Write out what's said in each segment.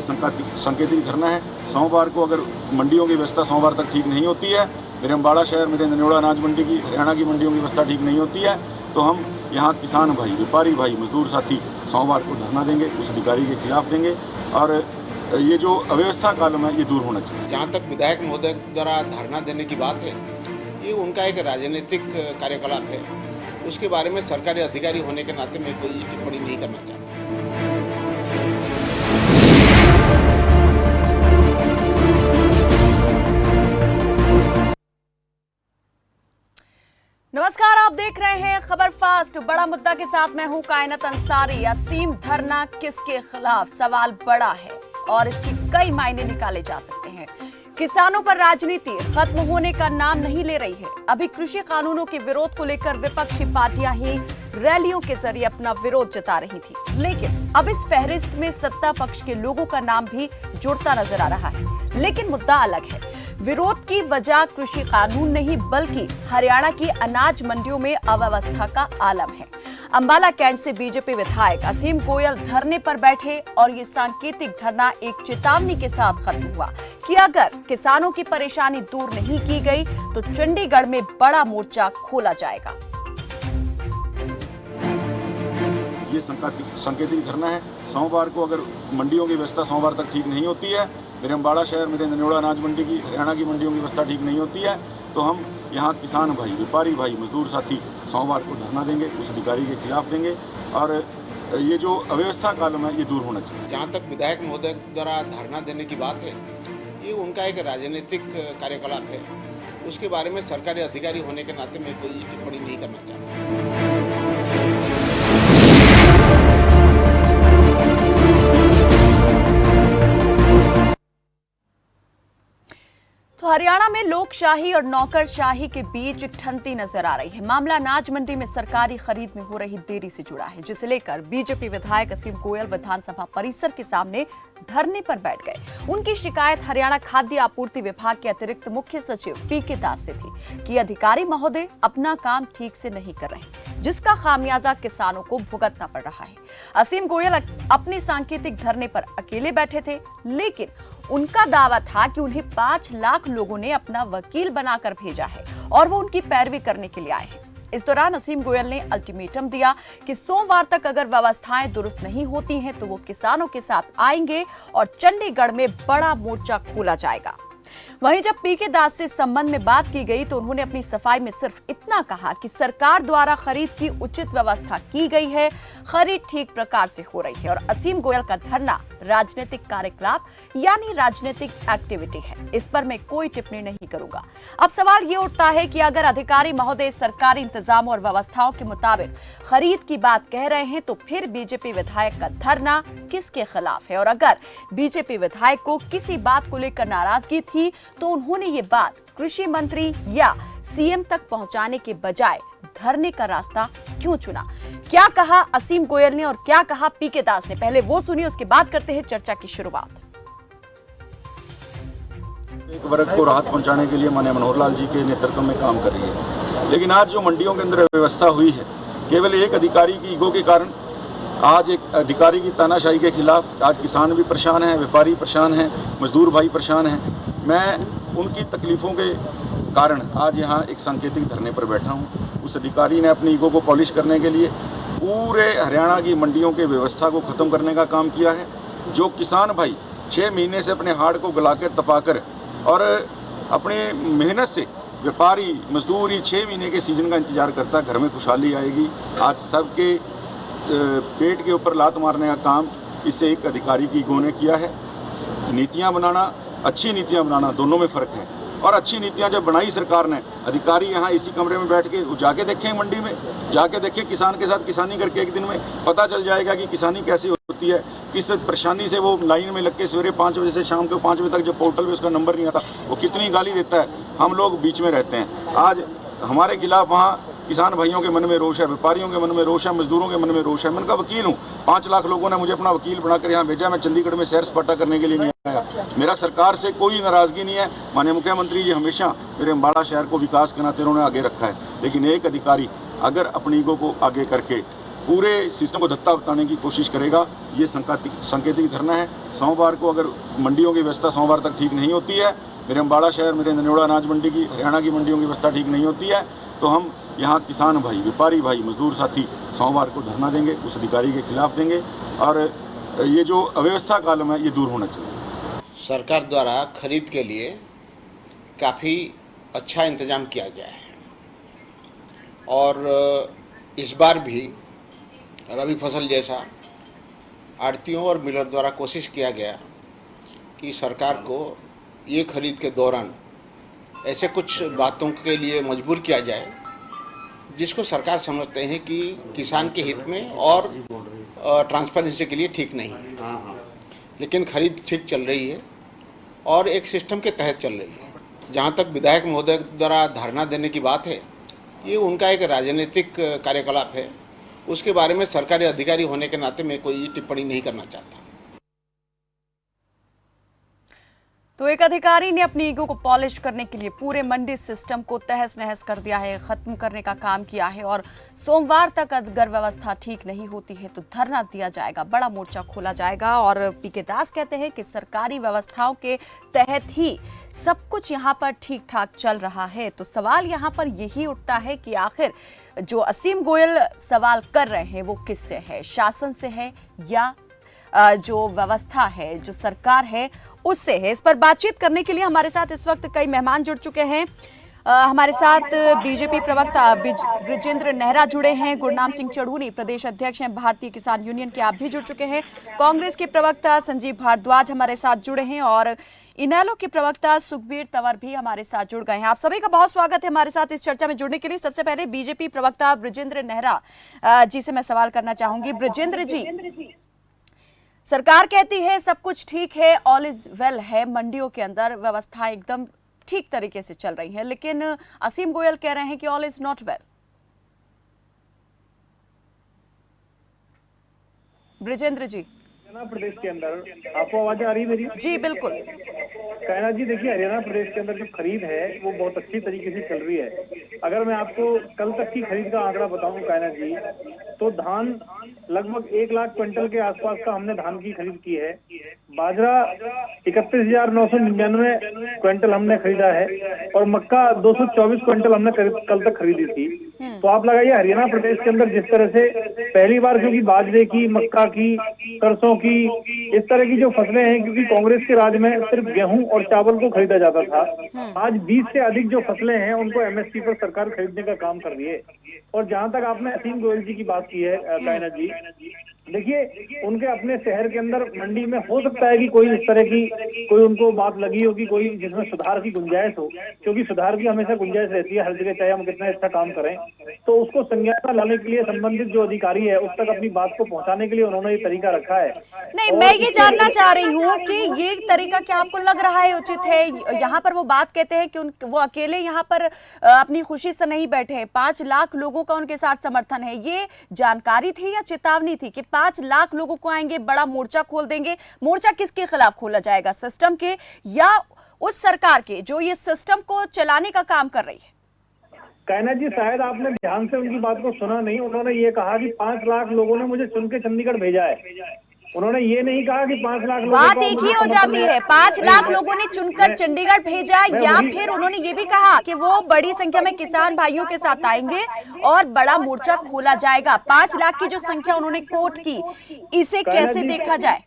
ये सांकेतिक धरना है। सोमवार को अगर मंडियों की व्यवस्था सोमवार तक ठीक नहीं होती है, मेरे अम्बाड़ा शहर, मेरे नन्योड़ा अनाज मंडी की, हरियाणा की मंडियों की व्यवस्था ठीक नहीं होती है, तो हम यहाँ किसान भाई, व्यापारी भाई, मजदूर साथी सोमवार को धरना देंगे, उस अधिकारी के खिलाफ देंगे और ये जो अव्यवस्था कालम है ये दूर होना चाहिए। जहाँ तक विधायक महोदय द्वारा धरना देने की बात है, ये उनका एक राजनीतिक कार्यकलाप है। उसके बारे में सरकारी अधिकारी होने के नाते मैं कोई टिप्पणी नहीं करना चाहता। नमस्कार, आप देख रहे हैं खबर फास्ट। बड़ा मुद्दा के साथ मैं हूं कायनात अंसारी। असीम धरना किसके खिलाफ? सवाल बड़ा है और इसके कई मायने निकाले जा सकते हैं। किसानों पर राजनीति खत्म होने का नाम नहीं ले रही है। अभी कृषि कानूनों के विरोध को लेकर विपक्षी पार्टियां ही रैलियों के जरिए अपना विरोध जता रही थी, लेकिन अब इस फहरिस्त में सत्ता पक्ष के लोगों का नाम भी जुड़ता नजर आ रहा है। लेकिन मुद्दा अलग है। विरोध की वजह कृषि कानून नहीं बल्कि हरियाणा की अनाज मंडियों में अव्यवस्था का आलम है। अंबाला कैंट से बीजेपी विधायक असीम गोयल धरने पर बैठे और ये सांकेतिक धरना एक चेतावनी के साथ खत्म हुआ कि अगर किसानों की परेशानी दूर नहीं की गई तो चंडीगढ़ में बड़ा मोर्चा खोला जाएगा। ये सांकेतिक धरना है। सोमवार को अगर मंडियों की व्यवस्था सोमवार तक ठीक नहीं होती है, मेरे अम्बाड़ा शहर, मेरे नन्योड़ा अनाज मंडी की, हरियाणा की मंडियों की व्यवस्था ठीक नहीं होती है, तो हम यहाँ किसान भाई, व्यापारी भाई, मजदूर साथी सोमवार को धरना देंगे, उस अधिकारी के खिलाफ देंगे और ये जो अव्यवस्था कालम है ये दूर होना चाहिए। जहाँ तक विधायक महोदय द्वारा धरना देने की बात है, ये उनका एक राजनीतिक कार्यकलाप है। उसके बारे में सरकारी अधिकारी होने के नाते मैं कोई टिप्पणी नहीं करना चाहता। तो हरियाणा में लोकशाही और नौकरशाही के बीच ठनती नजर आ रही है। मामला अनाज मंडी में सरकारी खरीद में हो रही देरी से जुड़ा है, जिसे लेकर बीजेपी विधायक असीम गोयल विधानसभा परिसर के सामने धरने पर बैठ गए। उनकी शिकायत हरियाणा खाद्य आपूर्ति विभाग के अतिरिक्त मुख्य सचिव पीके दास से थी कि अधिकारी महोदय अपना काम ठीक से नहीं कर रहे, जिसका खामियाजा किसानों को भुगतना पड़ रहा है। असीम गोयल अपने सांकेतिक धरने पर अकेले बैठे थे, लेकिन उनका दावा था कि उन्हें 5 लाख लोगों ने अपना वकील बनाकर भेजा है और वो उनकी पैरवी करने के लिए आए हैं। इस दौरान असीम गोयल ने अल्टीमेटम दिया कि सोमवार तक अगर व्यवस्थाएं दुरुस्त नहीं होती हैं तो वो किसानों के साथ आएंगे और चंडीगढ़ में बड़ा मोर्चा खोला जाएगा। वहीं जब पीके दास से संबंध में बात की गई तो उन्होंने अपनी सफाई में सिर्फ इतना कहा कि सरकार द्वारा खरीद की उचित व्यवस्था की गई है, खरीद ठीक प्रकार से हो रही है और असीम गोयल का धरना राजनीतिक कार्यकलाप यानी राजनीतिक एक्टिविटी है। इस पर मैं कोई टिप्पणी नहीं करूंगा। अब सवाल ये उठता है कि अगर अधिकारी महोदय सरकारी इंतजामों और व्यवस्थाओं के मुताबिक खरीद की बात कह रहे हैं तो फिर बीजेपी विधायक का धरना किसके खिलाफ है? और अगर बीजेपी विधायक को किसी बात को लेकर नाराजगी थी तो उन्होंने ये बात कृषि मंत्री या सीएम तक पहुंचाने के बजाय धरने का रास्ता क्यों चुना? क्या कहा असीम गोयल ने और क्या कहा पीके दास ने? पहले वो सुनिए, उसके बाद करते हैं चर्चा की शुरुआत। एक वर्ग को राहत पहुंचाने के लिए माननीय मनोहर लाल जी के नेतृत्व में काम कर रही है, लेकिन आज जो मंडियों के अंदर व्यवस्था हुई है, केवल एक अधिकारी की ईगो के कारण, आज एक अधिकारी की तानाशाही के खिलाफ आज किसान भी परेशान हैं, व्यापारी परेशान हैं, मजदूर भाई परेशान हैं। मैं उनकी तकलीफ़ों के कारण आज यहाँ एक सांकेतिक धरने पर बैठा हूँ। उस अधिकारी ने अपनी ईगो को पॉलिश करने के लिए पूरे हरियाणा की मंडियों के व्यवस्था को ख़त्म करने का काम किया है। जो किसान भाई 6 महीने से अपने हाड़ को गलाकर तपाकर और अपनी मेहनत से व्यापारी मजदूर ही 6 महीने के सीज़न का इंतज़ार करता, घर में खुशहाली आएगी। आज सबके पेट के ऊपर लात मारने का काम इसे एक अधिकारी की ईगो ने किया है। नीतियाँ बनाना, अच्छी नीतियाँ बनाना, दोनों में फ़र्क है। और अच्छी नीतियाँ जब बनाई सरकार ने, अधिकारी यहाँ इसी कमरे में बैठ के जाके देखें, मंडी में जाके देखें, किसान के साथ किसानी करके एक दिन में पता चल जाएगा कि किसानी कैसी होती है, किस परेशानी से वो लाइन में लग के सवेरे 5 बजे से शाम को 5 बजे तक जब पोर्टल में उसका नंबर नहीं आता, वो कितनी गाली देता है। हम लोग बीच में रहते हैं। आज हमारे खिलाफ वहाँ किसान भाइयों के मन में रोष है, व्यापारियों के मन में रोष है, मजदूरों के मन में रोष है। मैं उनका वकील हूँ। 5 लाख लोगों ने मुझे अपना वकील बनाकर यहाँ भेजा। मैं चंडीगढ़ में सैर सपाटा करने के लिए नहीं आया। मेरा सरकार से कोई नाराजगी नहीं है। माननीय मुख्यमंत्री जी हमेशा मेरे अम्बाड़ा शहर को विकास के नाते उन्होंने आगे रखा है। लेकिन एक अधिकारी अगर अपनी ईगो को आगे करके पूरे सिस्टम को धत्ता बताने की कोशिश करेगा। ये सांकेतिक धरना है। सोमवार को अगर मंडियों की व्यवस्था सोमवार तक ठीक नहीं होती है, मेरे अम्बाड़ा शहर, मेरे नन्योड़ा अनाज मंडी की, हरियाणा की मंडियों की व्यवस्था ठीक नहीं होती है, तो हम यहाँ किसान भाई, व्यापारी भाई, मजदूर साथी सोमवार को धरना देंगे, उस अधिकारी के खिलाफ देंगे और ये जो अव्यवस्था कालम है ये दूर होना चाहिए। सरकार द्वारा खरीद के लिए काफ़ी अच्छा इंतज़ाम किया गया है और इस बार भी रबी फसल जैसा आड़तियों और मिलर द्वारा कोशिश किया गया कि सरकार को ये खरीद के दौरान ऐसे कुछ बातों के लिए मजबूर किया जाए जिसको सरकार समझते हैं कि किसान के हित में और ट्रांसपेरेंसी के लिए ठीक नहीं है। लेकिन खरीद ठीक चल रही है और एक सिस्टम के तहत चल रही है। जहाँ तक विधायक महोदय द्वारा धरना देने की बात है, ये उनका एक राजनीतिक कार्यकलाप है। उसके बारे में सरकारी अधिकारी होने के नाते मैं कोई टिप्पणी नहीं करना चाहता। तो एक अधिकारी ने अपनी ईगो को पॉलिश करने के लिए पूरे मंडी सिस्टम को तहस नहस कर दिया है, खत्म करने का काम किया है और सोमवार तक अगर व्यवस्था ठीक नहीं होती है तो धरना दिया जाएगा, बड़ा मोर्चा खोला जाएगा। और पीके दास कहते हैं कि सरकारी व्यवस्थाओं के तहत ही सब कुछ यहाँ पर ठीक ठाक चल रहा है। तो सवाल यहाँ पर यही उठता है कि आखिर जो असीम गोयल सवाल कर रहे हैं वो किससे है, शासन से है या जो व्यवस्था है, जो सरकार है उससे है। इस पर बातचीत करने के लिए हमारे साथ इस वक्त कई मेहमान जुड़ चुके हैं। हमारे साथ बीजेपी प्रवक्ता ब्रिजेंद्र नेहरा जुड़े हैं, गुरनाम सिंह चढ़ूनी प्रदेश अध्यक्ष हैं भारतीय किसान यूनियन के, आप भी जुड़ चुके हैं। कांग्रेस के प्रवक्ता संजीव भारद्वाज हमारे साथ जुड़े हैं और इनेलो के प्रवक्ता सुखबीर तंवर भी हमारे साथ जुड़ गए हैं। आप सभी का बहुत स्वागत है हमारे साथ इस चर्चा में जुड़ने के लिए। सबसे पहले बीजेपी प्रवक्ता ब्रिजेंद्र नेहरा जी से मैं सवाल करना चाहूंगी। ब्रिजेंद्र जी, सरकार कहती है सब कुछ ठीक है, ऑल इज वेल है, मंडियों के अंदर व्यवस्था एकदम ठीक तरीके से चल रही है, लेकिन असीम गोयल कह रहे हैं कि all is not well. Brijendra ji, Haryana प्रदेश के अंदर आपको आवाजें आ रही है मेरी? जी बिल्कुल। कायनाथ जी, देखिए हरियाणा प्रदेश के अंदर जो खरीद है वो बहुत अच्छी तरीके से चल रही है। अगर मैं आपको कल तक की खरीद का आंकड़ा बताऊं कायनाथ जी, तो धान लगभग 1 लाख क्विंटल के आसपास का हमने धान की खरीद की है। बाजरा 31,999 क्विंटल हमने खरीदा है और मक्का 224 क्विंटल हमने कल तक खरीदी थी। तो आप लगाइए हरियाणा प्रदेश के अंदर जिस तरह से पहली बार क्योंकि बाजरे की, मक्का की, सरसों की, इस तरह की जो फसलें हैं, क्योंकि कांग्रेस के राज में सिर्फ गेहूं और चावल को खरीदा जाता था, आज 20 से अधिक जो फसलें हैं उनको एमएसपी पर सरकार खरीदने का काम कर रही है। और जहां तक आपने असीम गोयल जी की बात की है कायनाथ जी, देखिए उनके अपने शहर के अंदर मंडी में हो सकता है कि कोई इस तरह की कोई उनको बात लगी हो कि कोई जिसमें सुधार की गुंजाइश हो, क्योंकि सुधार की हमेशा गुंजाइश रहती है हर जगह, चाहे हम कितना अच्छा काम करें। तो उसको संज्ञान में लाने के लिए संबंधित जो अधिकारी है उस तक अपनी बात को पहुंचाने के लिए उन्होंने ये तरीका रखा है। नहीं, मैं ये जानना चाह रही हूँ कि ये तरीका क्या आपको लग रहा है उचित है? यहाँ पर वो बात कहते हैं कि वो अकेले यहाँ पर अपनी खुशी से नहीं बैठे हैं, 5 लाख लोगों का उनके साथ समर्थन है। ये जानकारी थी या चेतावनी थी कि 5 लाख लोगों को आएंगे, बड़ा मोर्चा खोल देंगे? मोर्चा किसके खिलाफ खोला जाएगा, सिस्टम के या उस सरकार के जो ये सिस्टम को चलाने का काम कर रही है? कायनाथ जी, शायद आपने ध्यान से उनकी बात को सुना नहीं। उन्होंने ये कहा कि 5 लाख लोगों ने मुझे चुन के चंडीगढ़ भेजा है। उन्होंने ये नहीं कहा कि 5 लाख लोगों बात एक ही हो जाती है, 5 लाख लोगों ने चुनकर चंडीगढ़ भेजा, या फिर उन्होंने ये भी कहा कि वो बड़ी संख्या में किसान भाइयों के साथ आएंगे और बड़ा मोर्चा खोला जाएगा। 5 लाख की जो संख्या उन्होंने कोट की, इसे कैसे देखा जाए?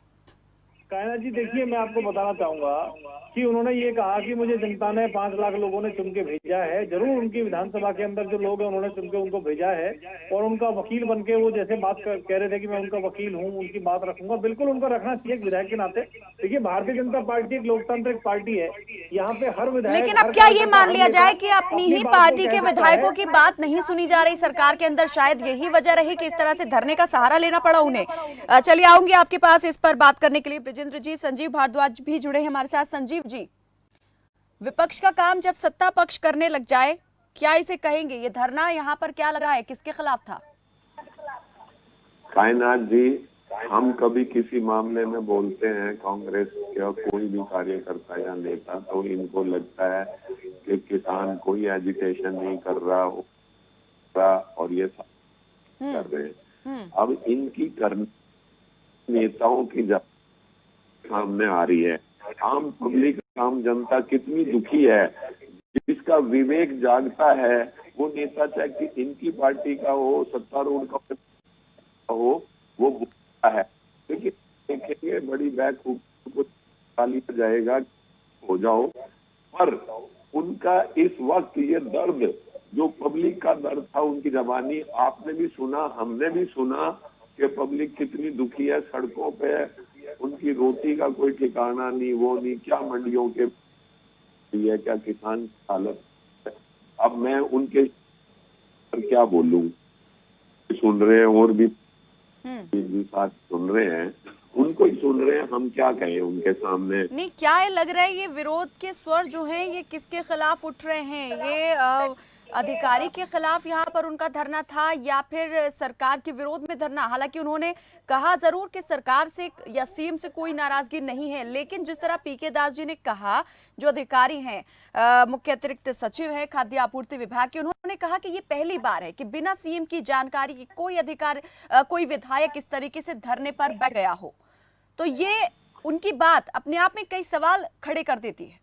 कायनाथ जी, देखिए मैं आपको बताना चाहूंगा कि उन्होंने ये कहा कि मुझे जनता ने 5 लाख लोगों ने चुन के भेजा है। जरूर उनकी विधानसभा के अंदर जो लोग हैं उन्होंने चुन के उनको भेजा है और उनका वकील बन के वो जैसे बात कह रहे थे कि मैं उनका वकील हूँ, उनकी बात रखूंगा, बिल्कुल उनको रखना चाहिए विधायक के नाते। देखिए भारतीय जनता पार्टी एक लोकतांत्रिक पार्टी है, यहाँ पे हर विधायक। लेकिन अब क्या ये मान लिया जाए कि अपनी ही पार्टी के विधायकों की बात नहीं सुनी जा रही सरकार के अंदर? शायद यही वजह रही कि इस तरह से धरने का सहारा लेना पड़ा उन्हें। चलिए आऊंगी आपके पास इस पर बात करने के लिए ब्रिजेंद्र जी। संजीव भारद्वाज भी जुड़े हैं हमारे साथ। संजीव जी, विपक्ष का काम जब सत्ता पक्ष करने लग जाए, क्या इसे कहेंगे? ये धरना यहाँ पर क्या लग रहा है, किसके खिलाफ था? कायनाथ जी, हम कभी किसी मामले में बोलते हैं कांग्रेस का कोई भी कार्यकर्ता या नेता, तो इनको लगता है कि किसान कोई एजिटेशन नहीं कर रहा और ये कर रहे हैं। अब इनकी नेताओं की सामने आ रही है। आम पब्लिक, आम जनता कितनी दुखी है। जिसका विवेक जागता है वो नेता, चाहे इनकी पार्टी का हो, सत्तारूढ़ का हो, वो बोलता है। लेकिन देखेंगे बड़ी बैक को लिया जाएगा, हो जाओ। पर उनका इस वक्त ये दर्द, जो पब्लिक का दर्द था, उनकी जबानी आपने भी सुना, हमने भी सुना कि पब्लिक कितनी दुखी है। सड़कों पे उनकी रोटी का कोई ठिकाना नहीं, वो नहीं, क्या मंडियों के है, क्या किसान की हालत है। अब मैं उनके क्या बोलूं, सुन रहे हैं और भी साथ सुन रहे हैं, उनको ही सुन रहे हैं, हम क्या कहें उनके सामने। नहीं, क्या ये लग रहा है ये विरोध के स्वर जो हैं ये किसके खिलाफ उठ रहे हैं? ये अधिकारी के खिलाफ यहाँ पर उनका धरना था या फिर सरकार के विरोध में धरना? हालांकि उन्होंने कहा जरूर कि सरकार से या सीएम से कोई नाराजगी नहीं है, लेकिन जिस तरह पीके दास जी ने कहा, जो अधिकारी हैं, मुख्य अतिरिक्त सचिव है खाद्य आपूर्ति विभाग के, उन्होंने कहा कि ये पहली बार है कि बिना सीएम की जानकारी के कोई अधिकारी, कोई विधायक इस तरीके से धरने पर बैठ गया हो। तो ये उनकी बात अपने आप में कई सवाल खड़े कर देती है।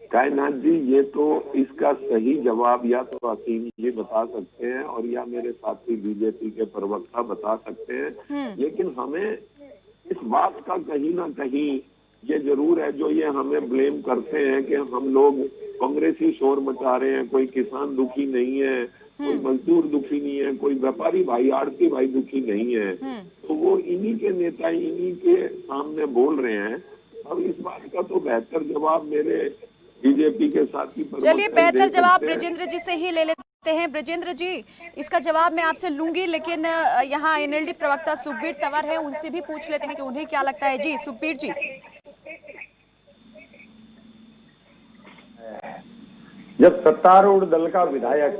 कायनाथ जी, ये तो इसका सही जवाब या तो असीम जी बता सकते हैं और या मेरे साथी बीजेपी के प्रवक्ता बता सकते हैं। लेकिन हमें इस बात का कहीं ना कहीं ये जरूर है, जो ये हमें ब्लेम करते हैं कि हम लोग कांग्रेसी शोर मचा रहे हैं, कोई किसान दुखी नहीं है, कोई मजदूर दुखी नहीं है, कोई व्यापारी भाई, आड़ती भाई दुखी नहीं है। तो वो इन्हीं के नेता इन्हीं के सामने बोल रहे हैं। अब इस बात का तो बेहतर जवाब मेरे बीजेपी के साथी, चलिए बेहतर जवाब ब्रजेंद्र जी से ही ले लेते हैं। ब्रजेंद्र जी, इसका जवाब मैं आपसे लूंगी, लेकिन यहाँ एनएलडी प्रवक्ता सुखबीर तंवर हैं, उनसे भी पूछ लेते हैं कि उन्हें क्या लगता है। जी सुखबीर जी। जब सत्तारूढ़ दल का विधायक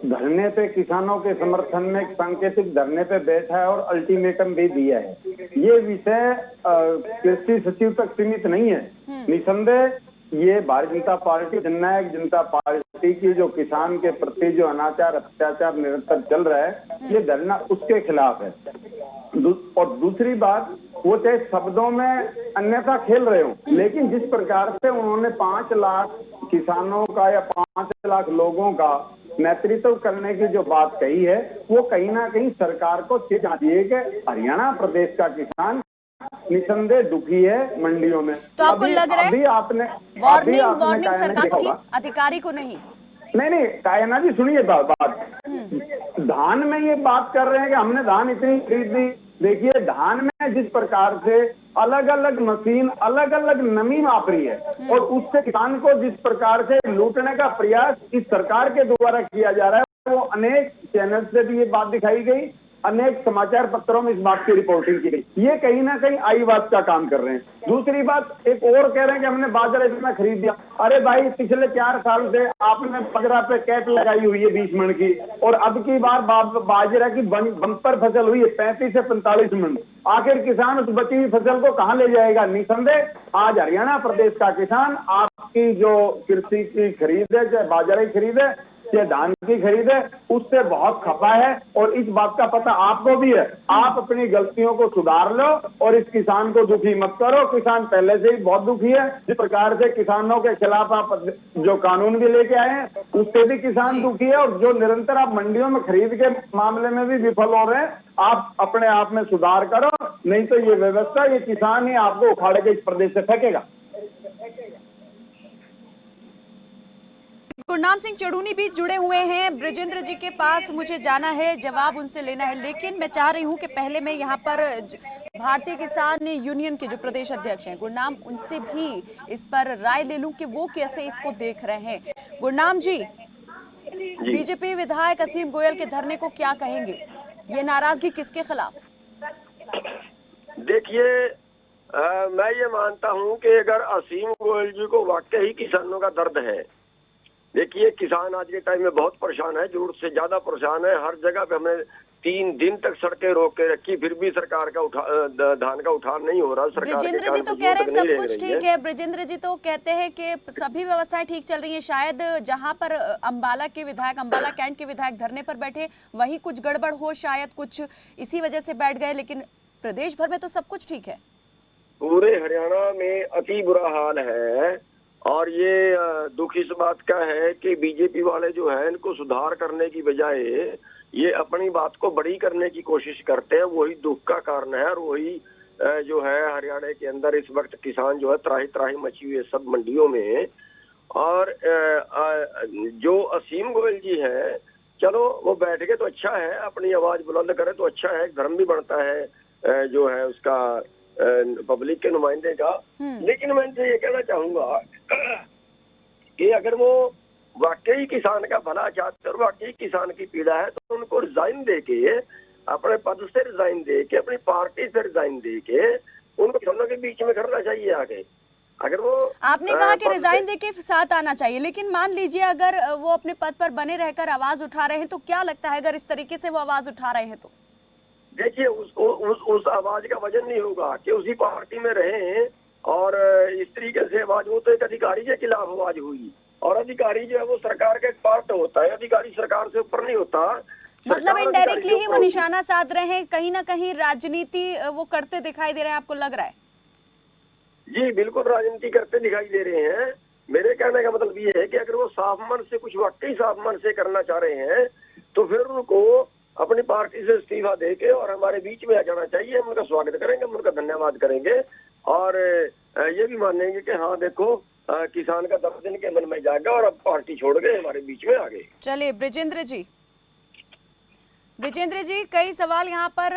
धरने पे, किसानों के समर्थन में सांकेतिक धरने पे बैठा है और अल्टीमेटम भी दिया है, ये विषय कृषि सचिव तक सीमित नहीं है। निसंदेह ये भारतीय जनता पार्टी, जननायक जनता पार्टी की जो किसान के प्रति जो अनाचार अत्याचार निरंतर चल रहा है, ये धरना उसके खिलाफ है। और दूसरी बात, वो चाहे शब्दों में अन्यथा खेल रहे हो, लेकिन जिस प्रकार से उन्होंने 5 लाख किसानों का या 5 लाख लोगों का नेतृत्व करने की जो बात कही है, वो कहीं ना कहीं सरकार को चेत चाहिए कि हरियाणा प्रदेश का किसान निसंदेह दुखी है मंडियों में। तो आपको लग रहा है अभी आपने वार्निंग सरकार को थी, अधिकारी को नहीं? नहीं, कायना जी सुनिए बात। धान में ये बात कर रहे हैं कि हमने धान इतनी खरीद दी। देखिए, धान में जिस प्रकार से अलग अलग मशीन, अलग अलग नमी माप रही है, और उससे किसान को जिस प्रकार से लूटने का प्रयास इस सरकार के द्वारा किया जा रहा है, वो अनेक चैनल से भी ये बात दिखाई गई, अनेक समाचार पत्रों में इस बात की रिपोर्टिंग की गई। ये कहीं ना कहीं आईवाद का काम कर रहे हैं। दूसरी बात, एक और कह रहे हैं कि हमने बाजरा इतना खरीद दिया। अरे भाई, पिछले 4 साल से आपने बाजरा पे कैप लगाई हुई है 20 मन की, और अब की बार बाजरा की बंपर फसल हुई है 35 से 45 मन। आखिर किसान उस बची हुई फसल को कहाँ ले जाएगा? निसंदेह आज हरियाणा प्रदेश का किसान आपकी जो कृषि की खरीद है, चाहे बाजरा की खरीद है, ये धान की खरीद है, उससे बहुत खफा है। और इस बात का पता आपको भी है। आप अपनी गलतियों को सुधार लो और इस किसान को दुखी मत करो। किसान पहले से ही बहुत दुखी है। जिस प्रकार से किसानों के खिलाफ आप जो कानून भी लेके आए हैं, उससे भी किसान दुखी है। और जो निरंतर आप मंडियों में खरीद के मामले में भी विफल हो रहे हैं, आप अपने आप में सुधार करो, नहीं तो ये व्यवस्था, ये किसान ही आपको उखाड़ के इस प्रदेश से फेंकेगा। गुरनाम सिंह चढ़ूनी भी जुड़े हुए हैं ब्रजेंद्र जी के पास, मुझे जाना है, जवाब उनसे लेना है, लेकिन मैं चाह रही हूं कि पहले मैं यहां पर भारतीय किसान यूनियन के जो प्रदेश अध्यक्ष हैं गुरनाम, उनसे भी इस पर राय ले लूं कि वो कैसे इसको देख रहे हैं। गुरनाम जी, बीजेपी विधायक असीम गोयल के धरने को क्या कहेंगे? ये नाराजगी किसके खिलाफ? देखिए, मैं ये मानता हूं कि अगर असीम गोयल जी को वाकई ही किसानों का दर्द है, देखिए किसान आज के टाइम में बहुत परेशान है, जरूरत से ज्यादा परेशान है। हर जगह पे हमें 3 दिन तक सड़कें रोक के रखी, फिर भी सरकार का धान का उठान नहीं हो रहा। सरकार ब्रिजेंद्र जी तो कह रहे हैं सब कुछ ठीक है। ब्रिजेंद्र जी तो कहते हैं कि सभी व्यवस्थाएं ठीक चल रही हैं, शायद जहां पर अंबाला कैंट के विधायक धरने पर बैठे वहीं कुछ गड़बड़ हो, शायद कुछ इसी वजह से बैठ गए, लेकिन प्रदेश भर में तो सब कुछ ठीक है। पूरे हरियाणा में अति बुरा हाल है, और ये दुख इस बात का है कि बीजेपी वाले जो है इनको सुधार करने की बजाय ये अपनी बात को बड़ी करने की कोशिश करते हैं। वही दुख का कारण है, और वही जो है हरियाणा के अंदर इस वक्त किसान जो है त्राही त्राही मची हुई है सब मंडियों में। और जो असीम गोयल जी है, चलो वो बैठ के तो अच्छा है, अपनी आवाज बुलंद करे तो अच्छा है, धर्म भी बढ़ता है जो है उसका पब्लिक के नुमाइंदे का। लेकिन मैं इनसे ये कहना चाहूंगा कि अगर वो वाकई किसान का भला चाहते और वाकई किसान की पीड़ा है तो उनको रिजाइन दे के, अपने पद से रिजाइन दे के, अपनी पार्टी से रिजाइन दे के उनको किसानों के बीच में करना चाहिए आगे। अगर वो आपने कहा कि रिजाइन देके साथ आना चाहिए, लेकिन मान लीजिए अगर वो अपने पद पर बने रहकर आवाज उठा रहे हैं तो क्या लगता है अगर इस तरीके से वो आवाज उठा रहे हैं तो? देखिए उस आवाज का वजन नहीं होगा कि उसी पार्टी में रहे और इस तरीके से आवाज, वो तो एक अधिकारी के खिलाफ आवाज हुई, और अधिकारी जो है वो सरकार का एक पार्ट होता है, अधिकारी सरकार से ऊपर नहीं होता। मतलब इनडायरेक्टली ही वो निशाना साध रहे हैं, कहीं ना कहीं राजनीति वो करते दिखाई दे रहे हैं, आपको लग रहा है? जी बिल्कुल राजनीति करते दिखाई दे रहे हैं। मेरे कहने का मतलब ये है कि अगर वो साफ मन से कुछ वाकई साफ मन से करना चाह रहे हैं तो फिर उनको अपनी पार्टी से इस्तीफा देके और हमारे बीच में आ जाना चाहिए। हम उनका स्वागत करेंगे, हम उनका धन्यवाद करेंगे, और ये भी मानेंगे कि हाँ देखो किसान का दर्द इनके मन में जाएगा और अब पार्टी छोड़ गए, हमारे बीच में आ गए। चलिए ब्रिजेंद्र जी कई सवाल यहाँ पर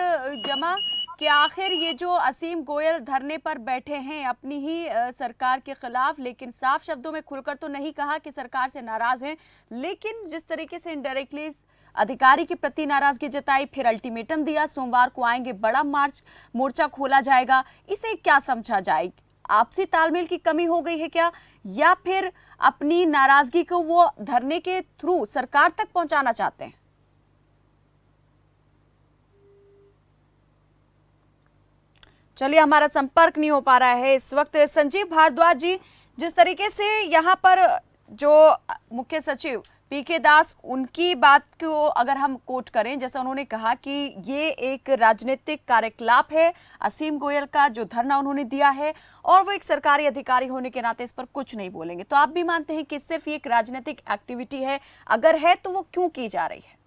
जमा कि आखिर ये जो असीम गोयल धरने पर बैठे हैं अपनी ही सरकार के खिलाफ, लेकिन साफ शब्दों में खुलकर तो नहीं कहा कि सरकार से नाराज हैं, लेकिन जिस तरीके से इनडायरेक्टली अधिकारी के प्रति नाराजगी जताई, फिर अल्टीमेटम दिया, सोमवार को आएंगे, बड़ा मोर्चा खोला जाएगा, इसे क्या समझा जाए? आपसी तालमेल की कमी हो गई है क्या, या फिर अपनी नाराजगी को वो धरने के थ्रू सरकार तक पहुंचाना चाहते हैं? चलिए हमारा संपर्क नहीं हो पा रहा है इस वक्त। संजीव भारद्वाज जी, जिस तरीके से यहाँ पर जो मुख्य सचिव पीके दास, उनकी बात को अगर हम कोट करें, जैसा उन्होंने कहा कि ये एक राजनीतिक कार्यकलाप है, असीम गोयल का जो धरना उन्होंने दिया है, और वो एक सरकारी अधिकारी होने के नाते इस पर कुछ नहीं बोलेंगे, तो आप भी मानते हैं कि सिर्फ ये एक राजनीतिक एक्टिविटी है? अगर है तो वो क्यों की जा रही है?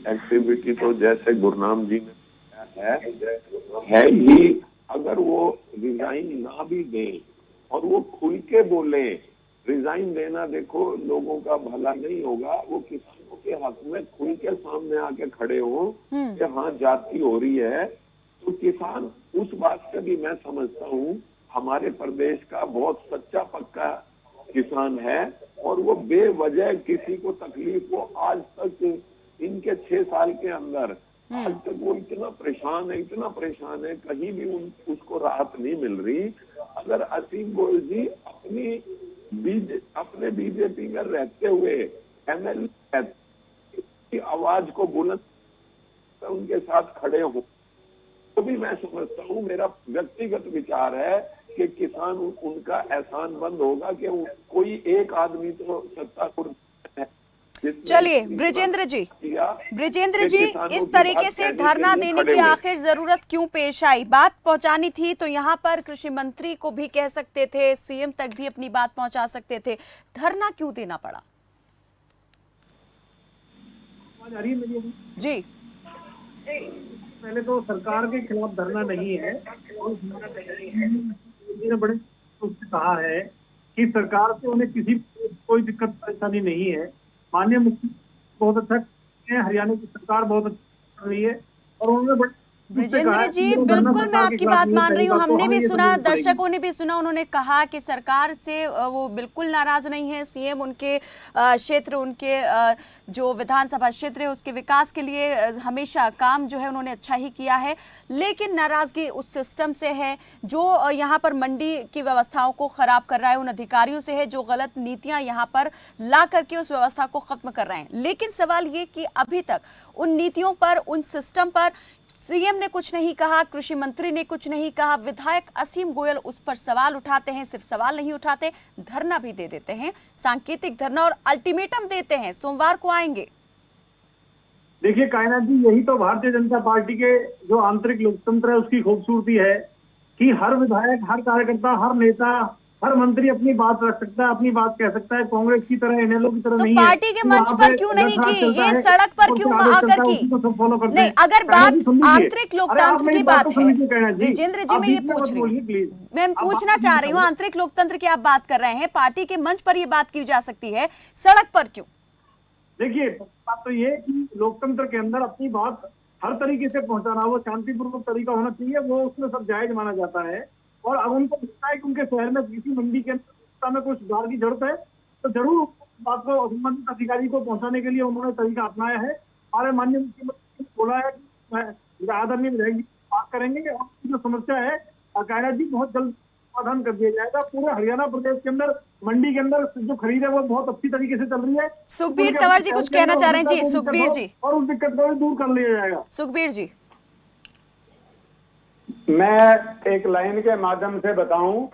एक्टिविटी तो जैसे गुरनाम जी ने है ही, अगर वो रिजाइन ना भी दें और वो खुल के बोले रिजाइन देना देखो लोगों का भला नहीं होगा, वो किसानों के हक में खुल के सामने आके खड़े हो कि हाँ जाति हो रही है, तो किसान उस बात से भी मैं समझता हूँ हमारे प्रदेश का बहुत सच्चा पक्का किसान है, और वो बेवजह किसी को तकलीफ हो, आज तक इनके 6 साल के अंदर आज तक वो इतना परेशान है, कहीं भी उसको राहत नहीं मिल रही। अगर असीम गोयल जी अपने बीजेपी में रहते हुए एमएलए की आवाज को बुलंद उनके साथ खड़े हो, तो भी मैं समझता हूँ, मेरा व्यक्तिगत विचार है कि किसान उनका एहसान बंद होगा कि कोई एक आदमी तो सत्ता को। चलिए ब्रिजेंद्र जी, इस तरीके से धरना देने की आखिर जरूरत क्यों पेश आई? बात पहुंचानी थी तो यहाँ पर कृषि मंत्री को भी कह सकते थे, सीएम तक भी अपनी बात पहुंचा सकते थे, धरना क्यों देना पड़ा? जी पहले तो सरकार के खिलाफ धरना नहीं है, और बड़े कहा है कि सरकार से उन्हें कोई दिक्कत परेशानी नहीं है। माननीय मुख्यमंत्री बहुत अच्छा है, हरियाणा की सरकार बहुत अच्छा कर रही है, और उन्होंने बड़े ब्रिजेंद्र जी, बिल्कुल मैं आपकी बात मान रही हूँ। हमने भी सुना, दर्शकों ने भी सुना, उन्होंने कहा कि सरकार से वो बिल्कुल नाराज नहीं है। सीएम उनके क्षेत्र, उनके जो विधानसभा क्षेत्र है उसके विकास के लिए हमेशा काम जो है उन्होंने अच्छा ही किया है, लेकिन नाराजगी उस सिस्टम से है जो यहाँ पर मंडी की व्यवस्थाओं को खराब कर रहा है, उन अधिकारियों से है जो गलत नीतियां यहाँ पर ला करके उस व्यवस्था को खत्म कर रहे हैं। लेकिन सवाल ये कि अभी तक उन नीतियों पर, उन सिस्टम पर सीएम ने कुछ नहीं कहा, कृषि मंत्री ने कुछ नहीं कहा। विधायक असीम गोयल उस पर सवाल उठाते हैं, सिर्फ सवाल नहीं उठाते, धरना भी दे देते हैं, सांकेतिक धरना, और अल्टीमेटम देते हैं सोमवार को आएंगे। देखिए कायनात जी, यही तो भारतीय जनता पार्टी के जो आंतरिक लोकतंत्र है उसकी खूबसूरती है कि हर विधायक, हर कार्यकर्ता, हर नेता, हर मंत्री अपनी बात रख सकता है, अपनी बात कह सकता है। कांग्रेस की तरह, इनेलो की तरह तो नहीं पार्टी है के मंच पर क्यों नहीं की, ये सड़क पर क्यों आकर की? नहीं, अगर बात आंतरिक लोकतंत्र की बात है, ब्रिजेंद्र जी, मैं ये पूछ रही हूँ, मैं पूछना चाह रही हूँ, आंतरिक लोकतंत्र की आप बात कर रहे हैं, पार्टी के मंच पर ये बात की जा सकती है, सड़क पर क्यों? देखिए, बात तो ये कि लोकतंत्र के अंदर अपनी बात हर तरीके से पहुंचाना, वो शांतिपूर्वक तरीका होना चाहिए, वो उसमें सब जायज माना जाता है। और अगर उनको लगता है कि उनके शहर में किसी मंडी के अंदर में कुछ सुधार की जरूरत है तो जरूर बात को संबंधित अधिकारी को पहुंचाने के लिए उन्होंने तरीका अपनाया है। हमारे माननीय मुख्यमंत्री ने बोला है कि आदरणीय विधायक जी बात करेंगे और जो समस्या है कायनात जी बहुत जल्द समाधान कर दिया जाएगा। पूरे हरियाणा प्रदेश के अंदर मंडी के अंदर जो खरीद है वो बहुत अच्छी तरीके से चल रही है। सुखबीर तंवर जी कुछ कहना चाह रहे हैं जी, सुखबीर जी, और उस दिक्कत को भी दूर कर लिया जाएगा। सुखबीर जी, मैं एक लाइन के माध्यम से बताऊं,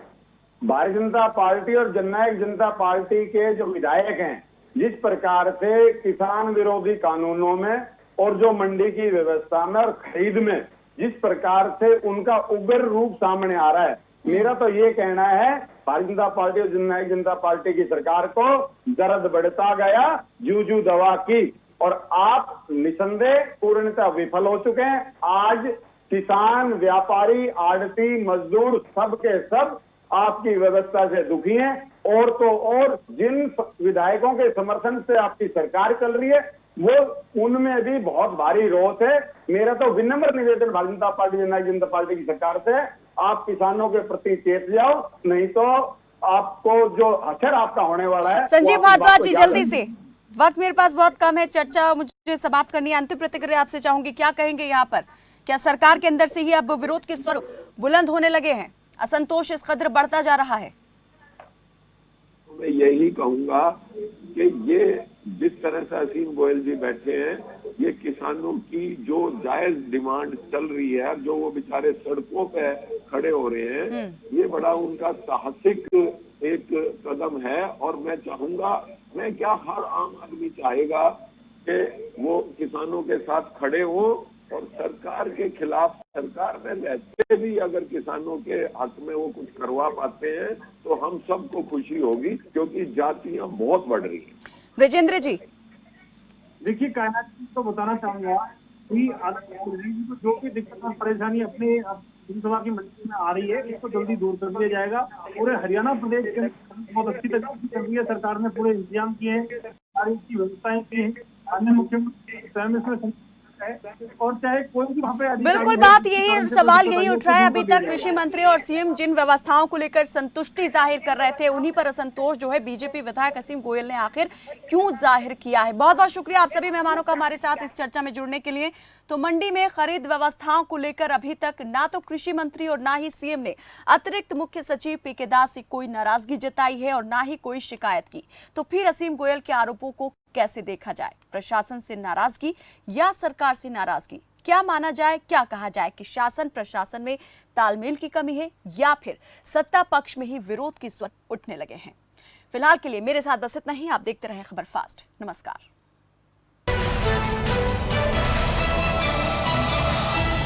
भारतीय जनता पार्टी और जननायक जनता पार्टी के जो विधायक हैं, जिस प्रकार से किसान विरोधी कानूनों में और जो मंडी की व्यवस्था में और खरीद में जिस प्रकार से उनका उग्र रूप सामने आ रहा है, मेरा तो ये कहना है भारतीय जनता पार्टी और जननायक जनता पार्टी की सरकार को दर्द बढ़ता गया जू दवा की, और आप निसंदेह पूर्णतः विफल हो चुके हैं। आज किसान, व्यापारी, आड़ती, मजदूर सब के सब आपकी व्यवस्था से दुखी हैं, और तो और जिन विधायकों के समर्थन से आपकी सरकार चल रही है वो उनमें भी बहुत भारी रोष है। मेरा तो विनम्र निवेदन भारतीय जनता पार्टी, जननायक जनता पार्टी की सरकार से, आप किसानों के प्रति चेत जाओ, नहीं तो आपको जो असर आपका होने वाला है। संजीव भारद्वाज जी, जल्दी से, वक्त मेरे पास बहुत कम है, चर्चा मुझे समाप्त करनी है। अंतिम प्रतिक्रिया आपसे चाहूंगी, क्या कहेंगे यहाँ पर? क्या सरकार के अंदर से ही अब विरोध के स्वर बुलंद होने लगे हैं, असंतोष इस कदर बढ़ता जा रहा है? मैं यही कहूंगा कि ये जिस तरह से असीम गोयल जी बैठे हैं, ये किसानों की जो जायज डिमांड चल रही है, जो वो बेचारे सड़कों पे खड़े हो रहे हैं, ये बड़ा उनका साहसिक एक कदम है। और मैं चाहूंगा, मैं क्या, हर आम आदमी चाहेगा कि वो किसानों के साथ खड़े हो, और सरकार के खिलाफ, सरकार में रहते भी अगर किसानों के हक में वो कुछ करवा पाते हैं तो हम सबको खुशी होगी, क्योंकि जातियां बहुत बढ़ रही हैं। ब्रिजेंद्र जी, देखिए कायनात जी को बताना चाहूंगा कि जो भी दिक्कत और परेशानी अपने विधानसभा की मंडी में आ रही है इसको जल्दी दूर कर दिया जाएगा। पूरे हरियाणा प्रदेश के अंदर बहुत अच्छी तरीके से चल रही है, सरकार ने पूरे इंतजाम किए हैं, सारी की व्यवस्थाएं की हैं, अन्य मुख्यमंत्री स्वयं इसमें और चाहे कोई भी वहाँ पे बिल्कुल बात यही, सवाल यही उठ रहा है। अभी तक कृषि मंत्री और सीएम जिन व्यवस्थाओं को लेकर संतुष्टि जाहिर कर रहे थे, उन्हीं पर असंतोष जो है बीजेपी विधायक असीम गोयल ने आखिर क्यों जाहिर किया है। बहुत बहुत शुक्रिया आप सभी मेहमानों का हमारे साथ इस चर्चा में जुड़ने के लिए। तो मंडी में खरीद व्यवस्थाओं को लेकर अभी तक ना तो कृषि मंत्री और ना ही सीएम ने अतिरिक्त मुख्य सचिव पीके दास से कोई नाराजगी जताई है और ना ही कोई शिकायत की। तो फिर असीम गोयल के आरोपों को कैसे देखा जाए? प्रशासन से नाराजगी या सरकार से नाराजगी? क्या माना जाए, क्या कहा जाए कि शासन प्रशासन में तालमेल की कमी है या फिर सत्ता पक्ष में ही विरोध की स्वर उठने लगे हैं? फिलहाल के लिए मेरे साथ बस इतना ही। आप देखते रहें खबर फास्ट। नमस्कार।